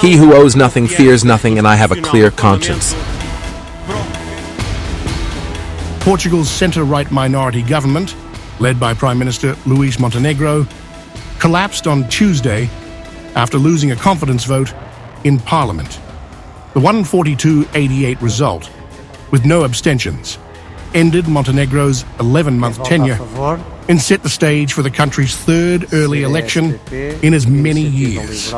He who owes nothing fears nothing, and I have a clear conscience. Portugal's centre-right minority government, led by Prime Minister Luís Montenegro, collapsed on Tuesday after losing a confidence vote in Parliament. The 142-88 result, with no abstentions, ended Montenegro's 11-month tenure and set the stage for the country's third early election in as many years.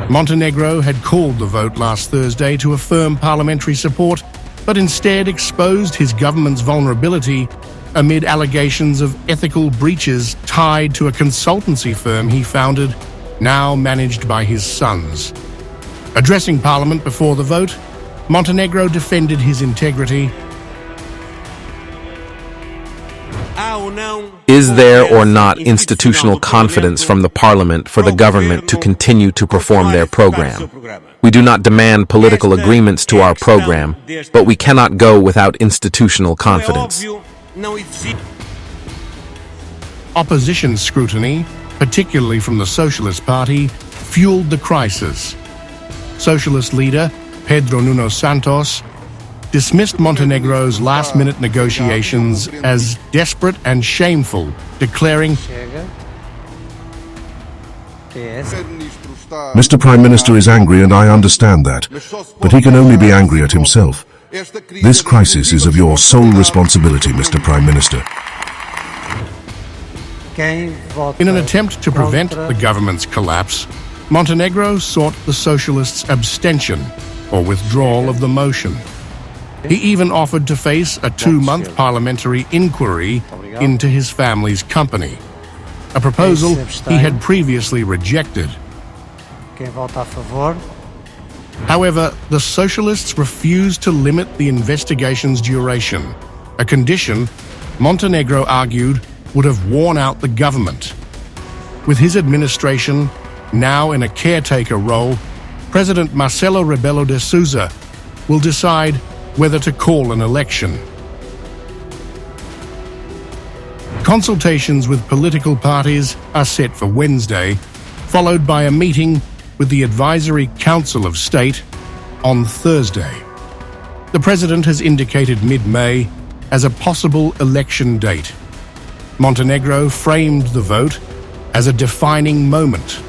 Montenegro had called the vote last Thursday to affirm parliamentary support, but instead exposed his government's vulnerability amid allegations of ethical breaches tied to a consultancy firm he founded, now managed by his sons. Addressing Parliament before the vote, Montenegro defended his integrity. Is there or not institutional confidence from the Parliament for the government to continue to perform their program? We do not demand political agreements to our program, but we cannot go without institutional confidence. Opposition scrutiny, particularly from the Socialist Party, fueled the crisis. Socialist leader Pedro Nuno Santos dismissed Montenegro's last-minute negotiations as desperate and shameful, declaring, Mr. Prime Minister is angry and I understand that, but he can only be angry at himself. This crisis is of your sole responsibility, Mr. Prime Minister. In an attempt to prevent the government's collapse, Montenegro sought the Socialists' abstention or withdrawal of the motion. He even offered to face a 2-month parliamentary inquiry into his family's company, a proposal he had previously rejected. However, the Socialists refused to limit the investigation's duration, a condition Montenegro argued would have worn out the government. With his administration now in a caretaker role, President Marcelo Rebelo de Sousa will decide whether to call an election. Consultations with political parties are set for Wednesday, followed by a meeting with the Advisory Council of State on Thursday. The President has indicated mid-May as a possible election date. Montenegro framed the vote as a defining moment.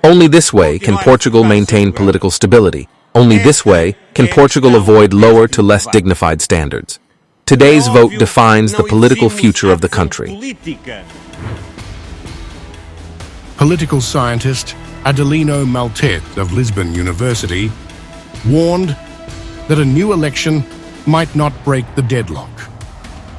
Only this way can Portugal maintain political stability. Only this way can Portugal avoid lower to less dignified standards. Today's vote defines the political future of the country. Political scientist Adelino Maltete of Lisbon University warned that a new election might not break the deadlock.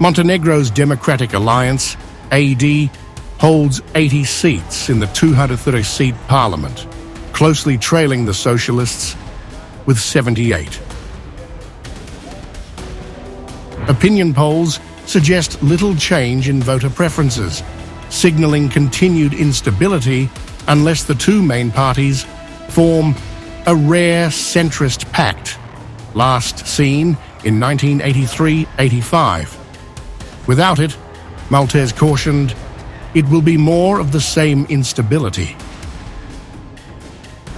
Montenegro's Democratic Alliance, AD, holds 80 seats in the 230-seat parliament, closely trailing the Socialists with 78. Opinion polls suggest little change in voter preferences, signaling continued instability unless the two main parties form a rare centrist pact, last seen in 1983-85. Without it, Maltese cautioned, it will be more of the same instability.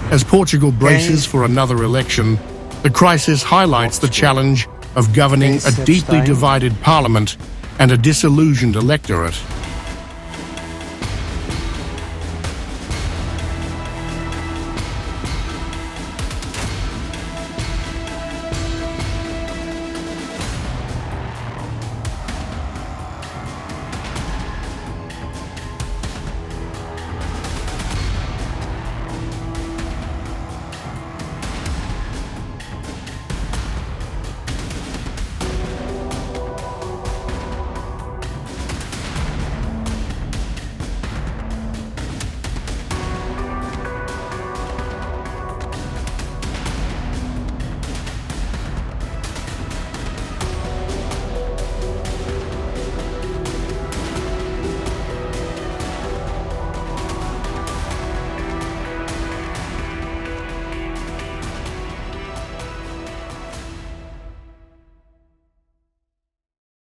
As Portugal braces for another election, the crisis highlights the challenge of governing a deeply divided parliament and a disillusioned electorate.